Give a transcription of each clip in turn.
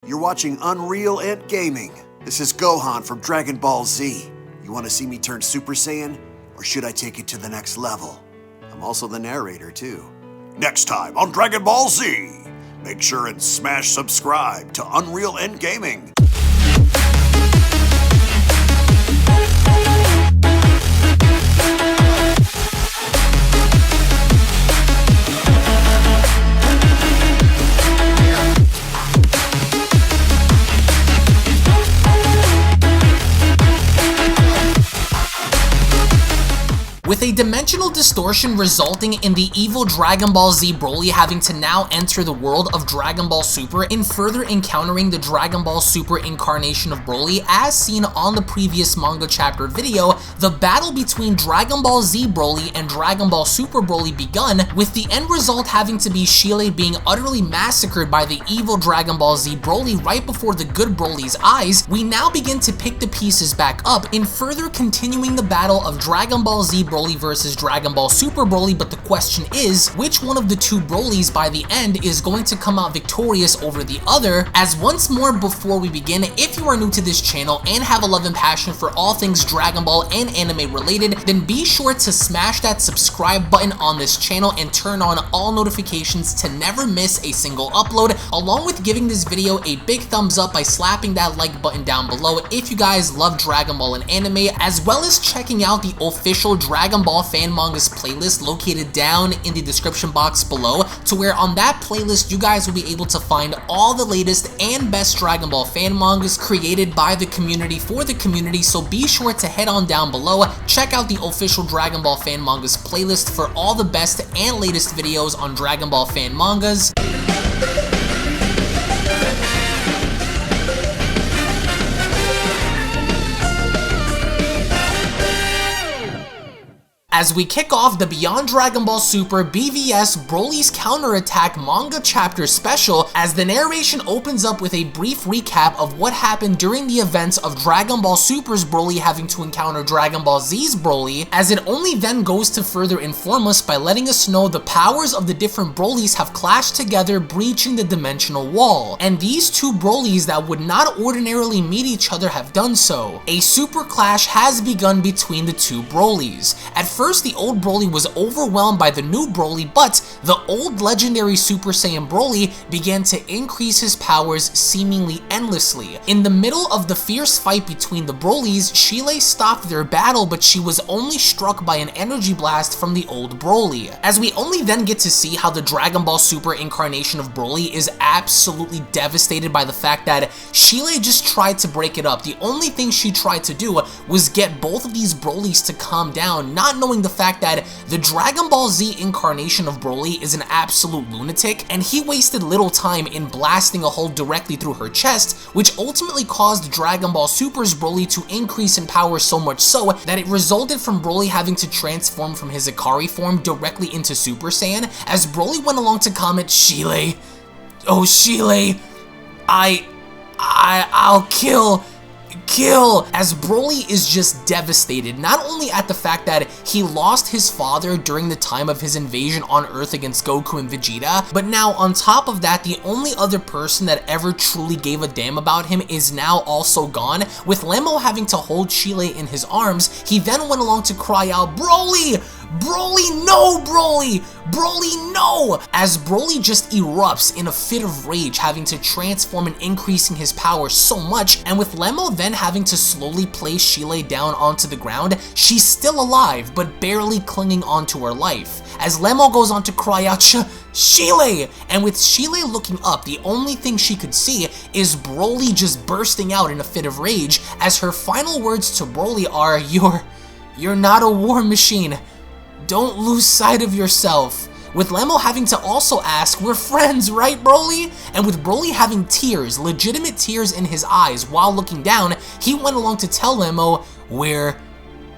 You're watching UnrealEntGaming. This is Gohan from Dragon Ball Z. You want to see me turn Super Saiyan? Or should I take it to the next level? I'm also the narrator, too. Next time on Dragon Ball Z, make sure and smash subscribe to UnrealEntGaming. With a dimensional distortion resulting in the evil Dragon Ball Z Broly having to now enter the world of Dragon Ball Super in further encountering the Dragon Ball Super incarnation of Broly as seen on the previous manga chapter video, the battle between Dragon Ball Z Broly and Dragon Ball Super Broly begun, with the end result having to be Cheelai being utterly massacred by the evil Dragon Ball Z Broly right before the good Broly's eyes. We now begin to pick the pieces back up in further continuing the battle of Dragon Ball Z Broly versus Dragon Ball Super Broly, but the question is, which one of the two Brolys by the end is going to come out victorious over the other? As once more before we begin, if you are new to this channel and have a love and passion for all things Dragon Ball and anime related, then be sure to smash that subscribe button on this channel and turn on all notifications to never miss a single upload, along with giving this video a big thumbs up by slapping that like button down below if you guys love Dragon Ball and anime, as well as checking out the official Dragon Ball fan mangas playlist located down in the description box below, to where on that playlist you guys will be able to find all the latest and best Dragon Ball fan mangas created by the community for the community. So be sure to head on down below, check out the official Dragon Ball fan mangas playlist for all the best and latest videos on Dragon Ball fan mangas. As we kick off the Beyond Dragon Ball Super BVS Broly's Counterattack manga chapter special, as the narration opens up with a brief recap of what happened during the events of Dragon Ball Super's Broly having to encounter Dragon Ball Z's Broly, as it only then goes to further inform us by letting us know the powers of the different Brolys have clashed together, breaching the dimensional wall, and these two Brolys that would not ordinarily meet each other have done so. A super clash has begun between the two Brolys. At first, the old Broly was overwhelmed by the new Broly, but the old legendary Super Saiyan Broly began to increase his powers seemingly endlessly. In the middle of the fierce fight between the Brolys, Cheelai stopped their battle, but she was only struck by an energy blast from the old Broly. As we only then get to see how the Dragon Ball Super incarnation of Broly is absolutely devastated by the fact that Cheelai just tried to break it up. The only thing she tried to do was get both of these Brolys to calm down, not knowing the fact that the Dragon Ball Z incarnation of Broly is an absolute lunatic, and he wasted little time in blasting a hole directly through her chest, which ultimately caused Dragon Ball Super's Broly to increase in power so much so that it resulted from Broly having to transform from his Ikari form directly into Super Saiyan. As Broly went along to comment, "Cheelai, oh Cheelai, I'll kill," as Broly is just devastated, not only at the fact that he lost his father during the time of his invasion on Earth against Goku and Vegeta, but now on top of that, the only other person that ever truly gave a damn about him is now also gone. With Lemo having to hold Cheelai in his arms, he then went along to cry out, "Broly! Broly, no, Broly! Broly, no!" As Broly just erupts in a fit of rage, having to transform and increasing his power so much, and with Lemo then having to slowly place Cheelai down onto the ground, she's still alive, but barely clinging onto her life. As Lemo goes on to cry out, "Cheelai!" And with Cheelai looking up, the only thing she could see is Broly just bursting out in a fit of rage, as her final words to Broly are, You're not a war machine. Don't lose sight of yourself." With Lemo having to also ask, "We're friends, right, Broly?" And with Broly having tears, legitimate tears in his eyes while looking down, he went along to tell Lemo, "We're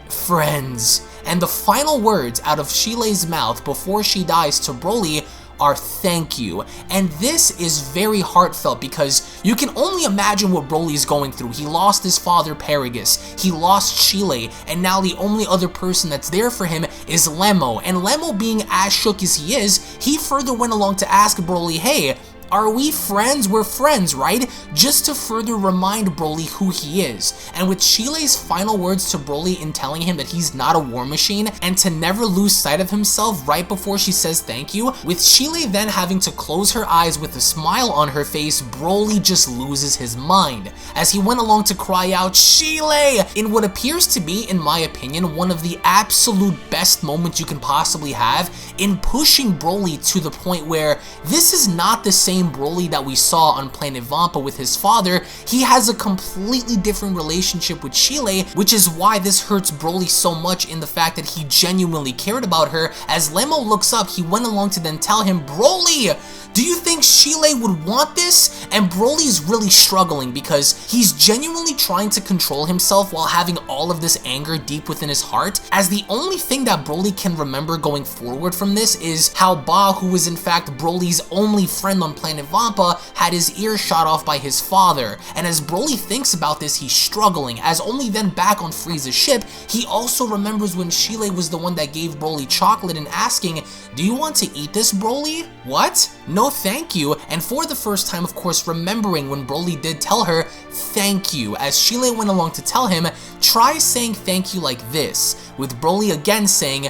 friends." And the final words out of Cheelai's mouth before she dies to Broly are "thank you." And this is very heartfelt because you can only imagine what Broly's going through. He lost his father Paragus, he lost Cheelai, and now the only other person that's there for him is Lemo. And Lemo, being as shook as he is, he further went along to ask Broly, "Hey, Are we friends? We're friends, right? Just to further remind Broly who he is. And with Cheelai's final words to Broly in telling him that he's not a war machine and to never lose sight of himself right before she says thank you, with Cheelai then having to close her eyes with a smile on her face, Broly just loses his mind as he went along to cry out, "Cheelai!" in what appears to be, in my opinion, one of the absolute best moments you can possibly have in pushing Broly to the point where this is not the same Broly that we saw on Planet Vampa with his father. He has a completely different relationship with Cheelai, which is why this hurts Broly so much in the fact that he genuinely cared about her. As Lemo looks up, he went along to then tell him, "Broly, do you think Cheelai would want this?" And Broly's really struggling because he's genuinely trying to control himself while having all of this anger deep within his heart, as the only thing that Broly can remember going forward from this is how Ba, who was in fact Broly's only friend on Planet Vampa, had his ear shot off by his father. And as Broly thinks about this, he's struggling, as only then back on Frieza's ship, he also remembers when Cheelai was the one that gave Broly chocolate and asking, "Do you want to eat this, Broly?" What? No thank you. And for the first time, of course, remembering when Broly did tell her thank you, as Cheelai went along to tell him, "Try saying thank you like this," with Broly again saying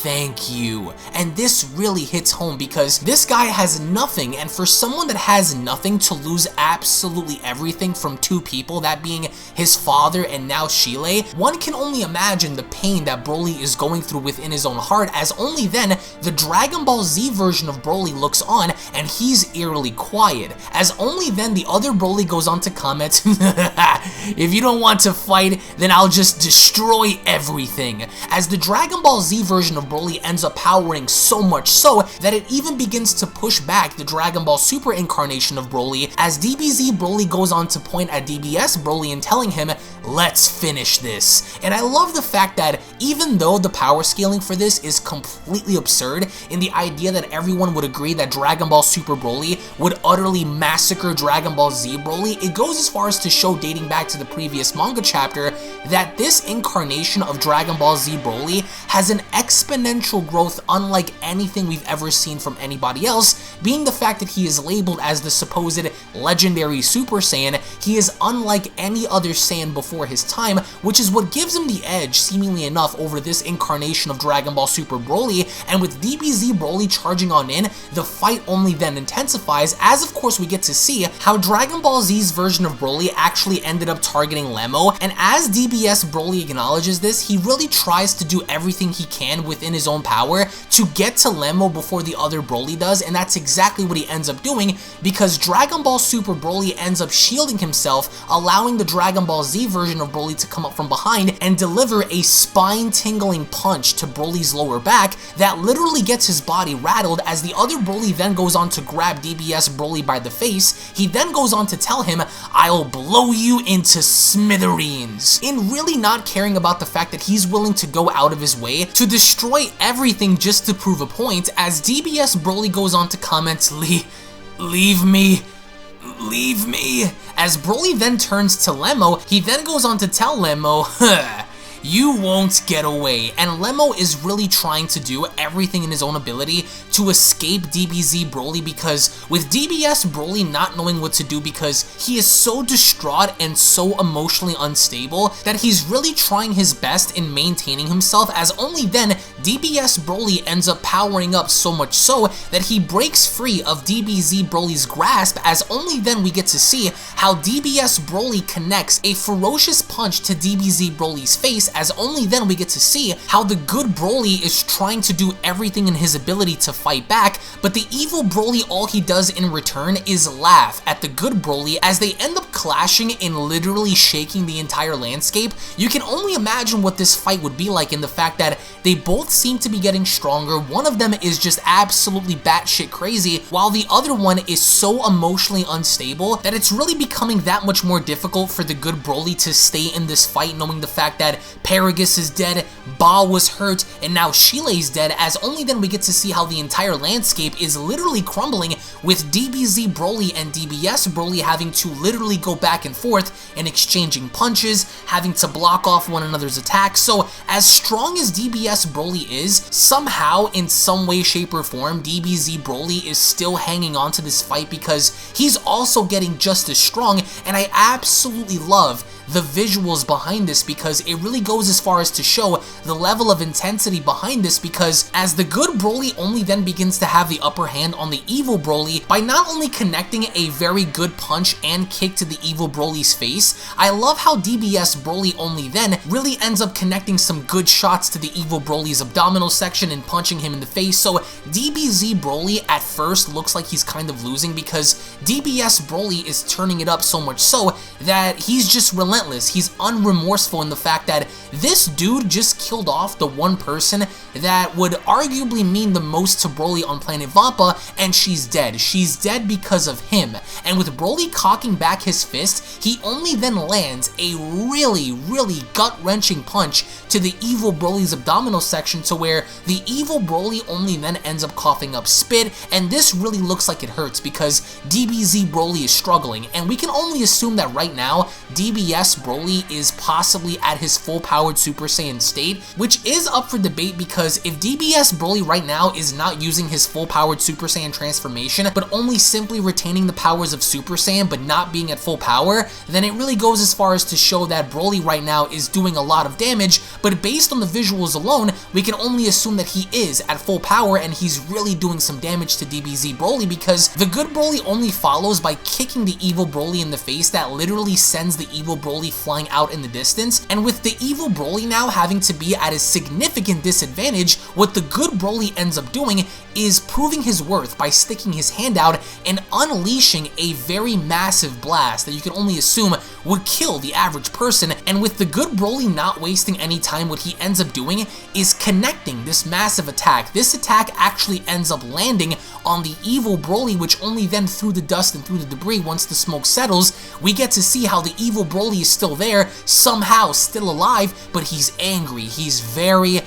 thank you. And this really hits home because this guy has nothing, and for someone that has nothing to lose absolutely everything from two people, that being his father and now Cheelai, one can only imagine the pain that Broly is going through within his own heart, as only then the Dragon Ball Z version of Broly looks on and he's eerily quiet, as only then the other Broly goes on to comment, "If you don't want to fight, then I'll just destroy everything," as the Dragon Ball Z version of Broly ends up powering so much so that it even begins to push back the Dragon Ball Super incarnation of Broly, as DBZ Broly goes on to point at DBS Broly and telling him, "Let's finish this." And I love the fact that even though the power scaling for this is completely absurd, in the idea that everyone would agree that Dragon Ball Super Broly would utterly massacre Dragon Ball Z Broly, it goes as far as to show, dating back to the previous manga chapter, that this incarnation of Dragon Ball Z Broly has an exponential growth unlike anything we've ever seen from anybody else, being the fact that he is labeled as the supposed legendary Super Saiyan. He is unlike any other Saiyan before his time, which is what gives him the edge, seemingly enough, over this incarnation of Dragon Ball Super Broly. And with DBZ Broly charging on in, the fight only then intensifies, as of course we get to see how Dragon Ball Z's version of Broly actually ended up targeting Lemo. And as DBS Broly acknowledges this, he really tries to do everything he can within his own power to get to Lemo before the other Broly does, and that's exactly what he ends up doing, because Dragon Ball Super Broly ends up shielding himself, allowing the Dragon Ball Z version of Broly to come up from behind and deliver a spine-tingling punch to Broly's lower back that literally gets his body rattled, as the other Broly then goes on to grab DBS Broly by the face. He then goes on to tell him, "I'll blow you into smithereens," in really not caring about the fact that he's willing to go out of his way to destroy everything just to prove a point, as DBS Broly goes on to comment, leave me, as Broly then turns to Lemo. He then goes on to tell Lemo, "You won't get away," and Lemo is really trying to do everything in his own ability to escape DBZ Broly, because with DBS Broly not knowing what to do because he is so distraught and so emotionally unstable that he's really trying his best in maintaining himself, as only then DBS Broly ends up powering up so much so that he breaks free of DBZ Broly's grasp, as only then we get to see how DBS Broly connects a ferocious punch to DBZ Broly's face, as only then we get to see how the good Broly is trying to do everything in his ability to fight back, but the evil Broly, all he does in return is laugh at the good Broly, as they end up clashing and literally shaking the entire landscape. You can only imagine what this fight would be like, in the fact that they both seem to be getting stronger. One of them is just absolutely batshit crazy, while the other one is so emotionally unstable that it's really becoming that much more difficult for the good Broly to stay in this fight, knowing the fact that Paragus is dead, Ba was hurt, and now Cheelai's dead, as only then we get to see how the entire landscape is literally crumbling, with DBZ Broly and DBS Broly having to literally go back and forth and exchanging punches, having to block off one another's attacks. So as strong as DBS Broly is, somehow in some way, shape, or form, DBZ Broly is still hanging on to this fight because he's also getting just as strong, and I absolutely love the visuals behind this because it really goes as far as to show the level of intensity behind this, because as the good Broly only then begins to have the upper hand on the evil Broly by not only connecting a very good punch and kick to the evil Broly's face, I love how DBS Broly only then really ends up connecting some good shots to the evil Broly's abdominal section and punching him in the face. So DBZ Broly at first looks like he's kind of losing because DBS Broly is turning it up so much so that he's just relentless. He's unremorseful in the fact that this dude just killed off the one person that would arguably mean the most to Broly on planet Vampa, and she's dead. She's dead because of him. And with Broly cocking back his fist, he only then lands a really gut-wrenching punch to the evil Broly's abdominal section, to where the evil Broly only then ends up coughing up spit, and this really looks like it hurts because DBZ Broly is struggling, and we can only assume that right now DBS Broly is possibly at his full-powered Super Saiyan state, which is up for debate because if DBS Broly right now is not using his full-powered Super Saiyan transformation, but only simply retaining the powers of Super Saiyan but not being at full power, then it really goes as far as to show that Broly right now is doing a lot of damage, but based on the visuals alone, we can only assume that he is at full power and he's really doing some damage to DBZ Broly, because the good Broly only follows by kicking the evil Broly in the face that literally sends the evil Broly flying out in the distance. And with the evil Broly now having to be at a significant disadvantage, what the good Broly ends up doing is proving his worth by sticking his hand out and unleashing a very massive blast that you can only assume would kill the average person. And with the good Broly not wasting any time, what he ends up doing is connecting this massive attack. This attack actually ends up landing on the evil Broly, which only then through the dust and through the debris, once the smoke settles, we get to see how the evil Broly is still there, somehow still alive, but he's angry. He's very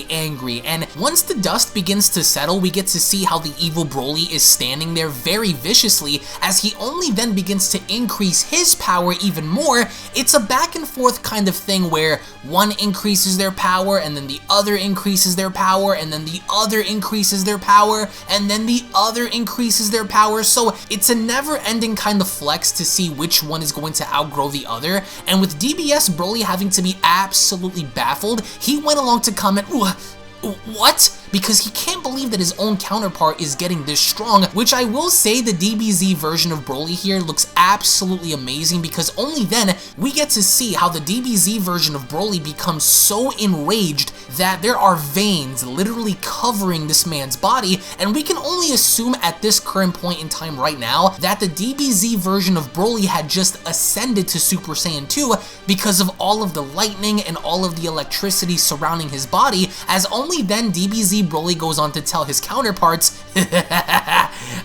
angry. And once the dust begins to settle, we get to see how the evil Broly is standing there very viciously as he only then begins to increase his power even more. It's a back and forth kind of thing where one increases their power and then the other increases their power and then the other increases their power and then the other increases their power. So it's a never-ending kind of flex to see which one is going to outgrow the other. And with DBS Broly having to be absolutely baffled, he went along to comment, what? Because he can't believe that his own counterpart is getting this strong, which I will say the DBZ version of Broly here looks absolutely amazing, because only then we get to see how the DBZ version of Broly becomes so enraged that there are veins literally covering this man's body, and we can only assume at this current point in time right now that the DBZ version of Broly had just ascended to Super Saiyan 2 because of all of the lightning and all of the electricity surrounding his body, as only then DBZ Broly goes on to tell his counterparts,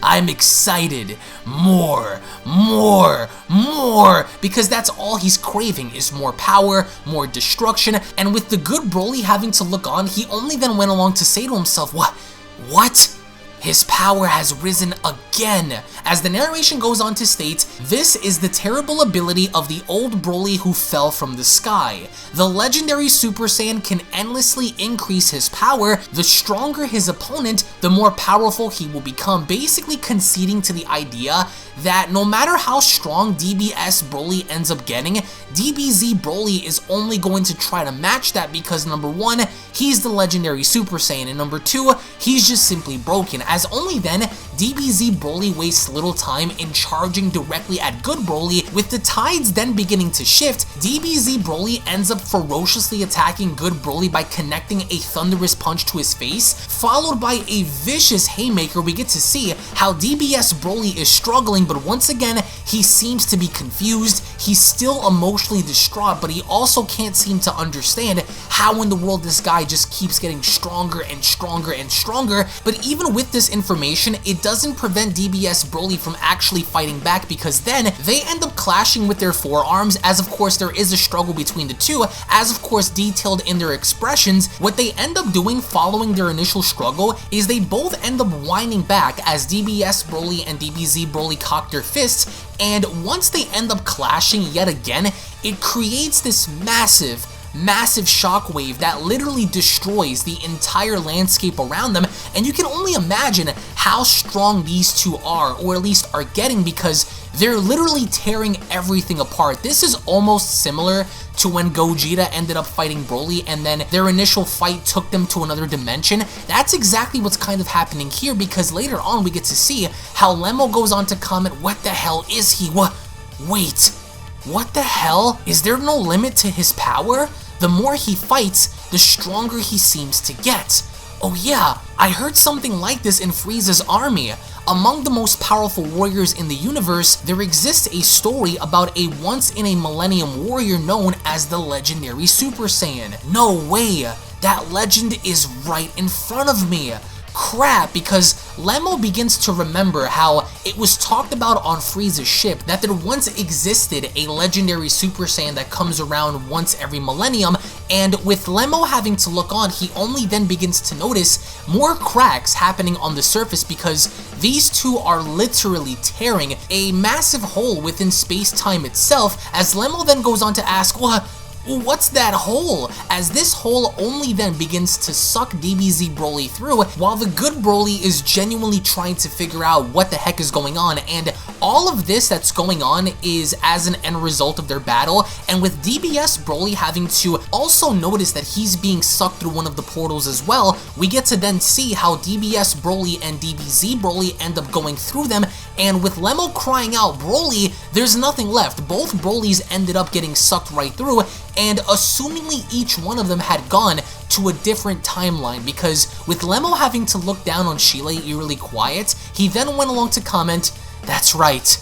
I'm excited, more, because that's all he's craving is more power, more destruction. And with the good Broly having to look on, he only then went along to say to himself, what? His power has risen again. As the narration goes on to state, this is the terrible ability of the old Broly who fell from the sky. The legendary Super Saiyan can endlessly increase his power. The stronger his opponent, the more powerful he will become, basically conceding to the idea that no matter how strong DBS Broly ends up getting, DBZ Broly is only going to try to match that because number one, he's the legendary Super Saiyan, and number two, he's just simply broken, as only then DBZ Broly wastes little time in charging directly at good Broly. With the tides then beginning to shift, DBZ Broly ends up ferociously attacking good Broly by connecting a thunderous punch to his face, followed by a vicious haymaker. We get to see how DBS Broly is struggling, but once again, he seems to be confused. He's still emotionally distraught, but he also can't seem to understand how in the world this guy just keeps getting stronger and stronger and stronger. But even with this information, it doesn't prevent DBS Broly from actually fighting back, because then they end up clashing with their forearms, as of course there is a struggle between the two, as of course detailed in their expressions. What they end up doing following their initial struggle is they both end up winding back as DBS Broly and DBZ Broly cock their fists, and once they end up clashing yet again, it creates this massive shockwave that literally destroys the entire landscape around them. And you can only imagine how strong these two are, or at least are getting, because they're literally tearing everything apart. This is almost similar to when Gogeta ended up fighting Broly and then their initial fight took them to another dimension. That's exactly what's kind of happening here, because later on we get to see how Lemo goes on to comment, what the hell is he? Wait, what the hell? Is there no limit to his power? The more he fights, the stronger he seems to get. Oh yeah, I heard something like this in Frieza's army. Among the most powerful warriors in the universe, there exists a story about a once-in-a-millennium warrior known as the legendary Super Saiyan. No way! That legend is right in front of me. Crap, because Lemo begins to remember how it was talked about on Frieza's ship that there once existed a legendary Super Saiyan that comes around once every millennium, and with Lemo having to look on, he only then begins to notice more cracks happening on the surface, because these two are literally tearing a massive hole within space-time itself, as Lemo then goes on to ask, what's that hole? As this hole only then begins to suck DBZ Broly through, while the good Broly is genuinely trying to figure out what the heck is going on. And all of this that's going on is as an end result of their battle, and with DBS Broly having to also notice that he's being sucked through one of the portals as well, we get to then see how DBS Broly and DBZ Broly end up going through them, and with Lemo crying out, Broly, there's nothing left. Both Brolys ended up getting sucked right through, and assumingly each one of them had gone to a different timeline, because with Lemo having to look down on Cheelai eerily quiet, he then went along to comment, "That's right,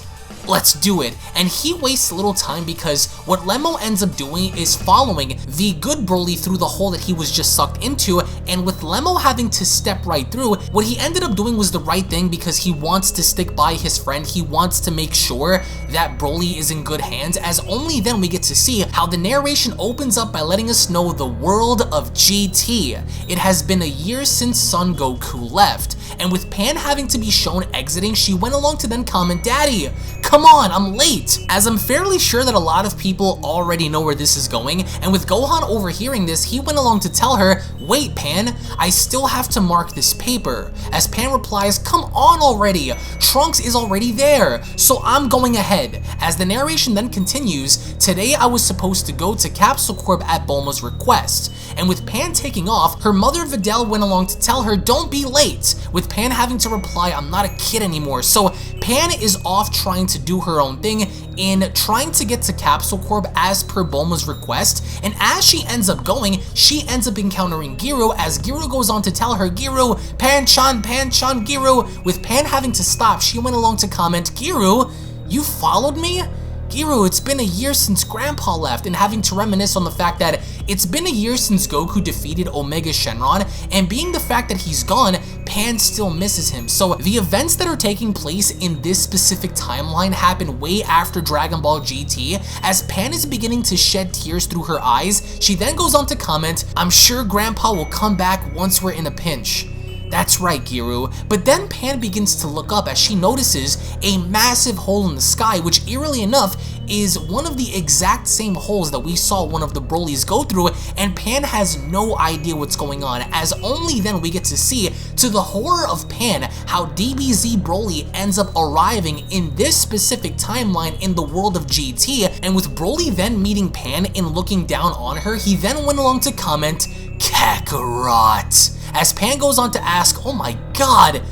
let's do it." And he wastes little time, because what Lemo ends up doing is following the good Broly through the hole that he was just sucked into, and with Lemo having to step right through, what he ended up doing was the right thing, because he wants to stick by his friend. He wants to make sure that Broly is in good hands, as only then we get to see how the narration opens up by letting us know the world of GT. It has been a year since Son Goku left, and with Pan having to be shown exiting, she went along to then comment, "Daddy, come on, I'm late." As I'm fairly sure that a lot of people already know where this is going, and with Gohan overhearing this, he went along to tell her, "Wait, Pan, I still have to mark this paper." As Pan replies, "Come on already, Trunks is already there, so I'm going ahead." As the narration then continues, "Today I was supposed to go to Capsule Corp at Bulma's request." And with Pan taking off, her mother Videl went along to tell her, "Don't be late," with Pan having to reply, "I'm not a kid anymore." So Pan is off trying to do her own thing in trying to get to Capsule Corp as per Bulma's request, and as she ends up going, she ends up encountering Giru, as Giru goes on to tell her, "Giru, Pan-chan, Giru." With Pan having to stop, she went along to comment, "Giru, you followed me? Giru, it's been a year since Grandpa left," and having to reminisce on the fact that it's been a year since Goku defeated Omega Shenron, and being the fact that he's gone, Pan still misses him. So the events that are taking place in this specific timeline happen way after Dragon Ball GT. As Pan is beginning to shed tears through her eyes, she then goes on to comment, "I'm sure Grandpa will come back once we're in a pinch." That's right, Giru. But then Pan begins to look up as she notices a massive hole in the sky, which eerily enough is one of the exact same holes that we saw one of the Brolys go through, and Pan has no idea what's going on, as only then we get to see, to the horror of Pan, how DBZ Broly ends up arriving in this specific timeline in the world of GT, and with Broly then meeting Pan and looking down on her, he then went along to comment, "Kakarot." As Pan goes on to ask, "Oh my god,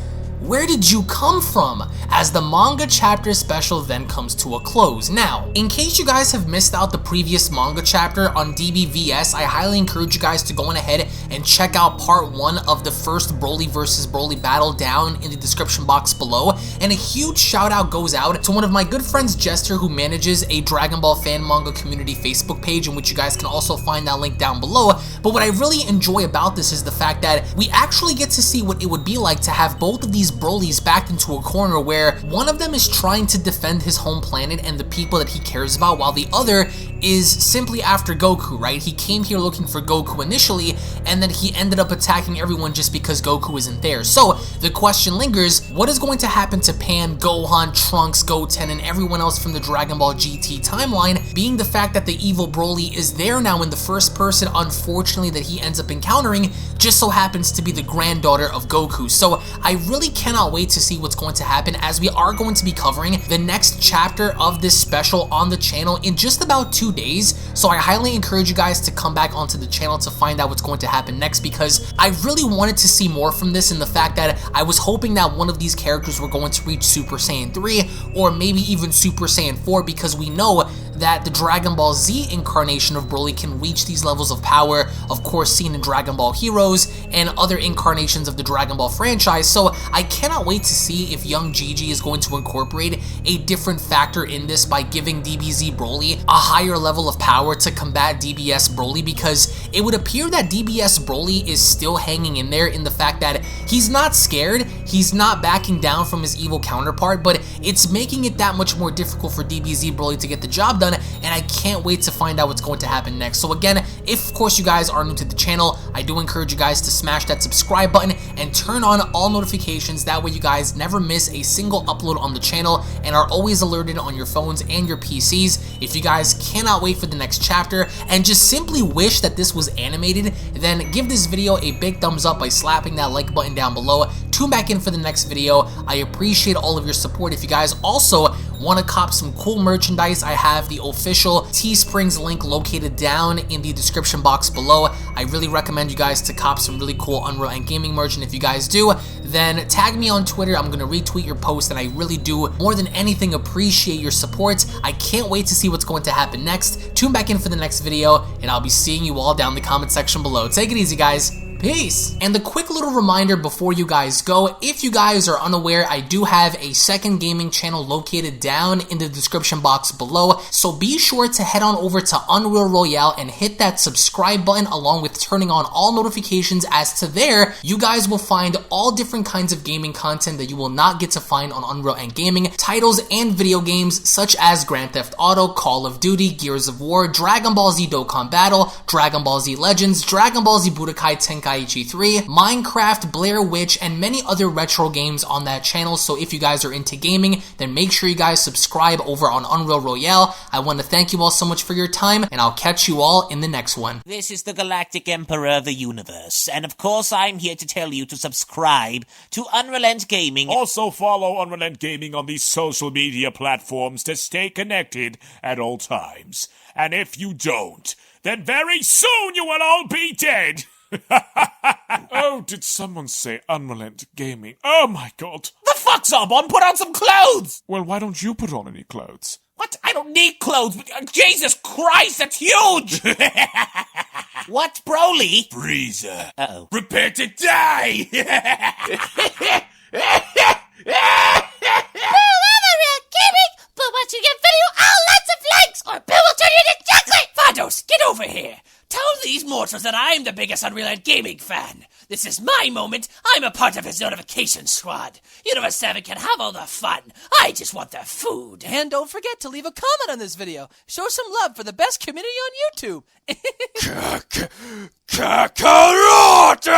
where did you come from? As the manga chapter special then comes to a close. Now, in case you guys have missed out the previous manga chapter on DBVS, I highly encourage you guys to go on ahead and check out part 1 of the first Broly versus Broly battle down in the description box below. And a huge shout out goes out to one of my good friends, Jester, who manages a Dragon Ball fan manga community Facebook page, in which you guys can also find that link down below. But what I really enjoy about this is the fact that we actually get to see what it would be like to have both of these Brolys backed into a corner where one of them is trying to defend his home planet and the people that he cares about, while the other is simply after Goku, right? He came here looking for Goku initially, and then he ended up attacking everyone just because Goku isn't there. So the question lingers, what is going to happen to Pan, Gohan, Trunks, Goten, and everyone else from the Dragon Ball GT timeline, being the fact that the evil Broly is there now in the first person, unfortunately, that he ends up encountering just so happens to be the granddaughter of Goku. So I really cannot wait to see what's going to happen, as we are going to be covering the next chapter of this special on the channel in just about 2 days. So I highly encourage you guys to come back onto the channel to find out what's going to happen next, because I really wanted to see more from this, in the fact that I was hoping that one of these characters were going to reach Super Saiyan 3 or maybe even Super Saiyan 4, because we know that the Dragon Ball Z incarnation of Broly can reach these levels of power, of course seen in Dragon Ball Heroes and other incarnations of the Dragon Ball franchise. So I cannot wait to see if young Gigi is going to incorporate a different factor in this by giving DBZ Broly a higher level of power to combat DBS Broly, because it would appear that DBS Broly is still hanging in there, in the fact that he's not scared, he's not backing down from his evil counterpart, but it's making it that much more difficult for DBZ Broly to get the job done, and I can't wait to find out what's going to happen next. So again, if of course you guys are new to the channel, I do encourage you guys to smash that subscribe button and turn on all notifications. That way you guys never miss a single upload on the channel and are always alerted on your phones and your PCs. If you guys cannot wait for the next chapter and just simply wish that this was animated, then give this video a big thumbs up by slapping that like button down below. Tune back in for the next video. I appreciate all of your support. If you guys also want to cop some cool merchandise, I have the official Teesprings link located down in the description box below. I really recommend you guys to cop some really cool UnrealEntGaming merch, and if you guys do, then tag me on Twitter. I'm going to retweet your post, and I really do, more than anything, appreciate your support. I can't wait to see what's going to happen next. Tune back in for the next video, and I'll be seeing you all down in the comment section below. Take it easy, guys. Peace. And a quick little reminder before you guys go, if you guys are unaware, I do have a second gaming channel located down in the description box below, so be sure to head on over to Unreal Royale and hit that subscribe button along with turning on all notifications, as to there, you guys will find all different kinds of gaming content that you will not get to find on UnrealEntGaming, titles and video games such as Grand Theft Auto, Call of Duty, Gears of War, Dragon Ball Z Dokkan Battle, Dragon Ball Z Legends, Dragon Ball Z Budokai Tenkaichi 3, Minecraft, Blair Witch, and many other retro games on that channel. So if you guys are into gaming, then make sure you guys subscribe over on Unreal Royale. I want to thank you all so much for your time, and I'll catch you all in the next one. This is the Galactic Emperor of the Universe, and of course I'm here to tell you to subscribe to UnrealEntGaming. Also follow UnrealEntGaming on these social media platforms to stay connected at all times. And if you don't, then very soon you will all be dead! Oh, did someone say UnrealEntGaming? Oh my god. The fuck's up, on? Put on some clothes! Well, why don't you put on any clothes? What? I don't need clothes. Jesus Christ, that's huge! What, Broly? Frieza. Uh-oh. Prepare to die! UnrealEntGaming, but watching your video, all lots of likes, or Bill will turn you into chocolate! Vados, get over here! Tell these mortals that I'm the biggest UnrealEntGaming fan. This is my moment. I'm a part of his notification squad. Universe 7 can have all the fun. I just want the food. And don't forget to leave a comment on this video. Show some love for the best community on YouTube. Kakarota!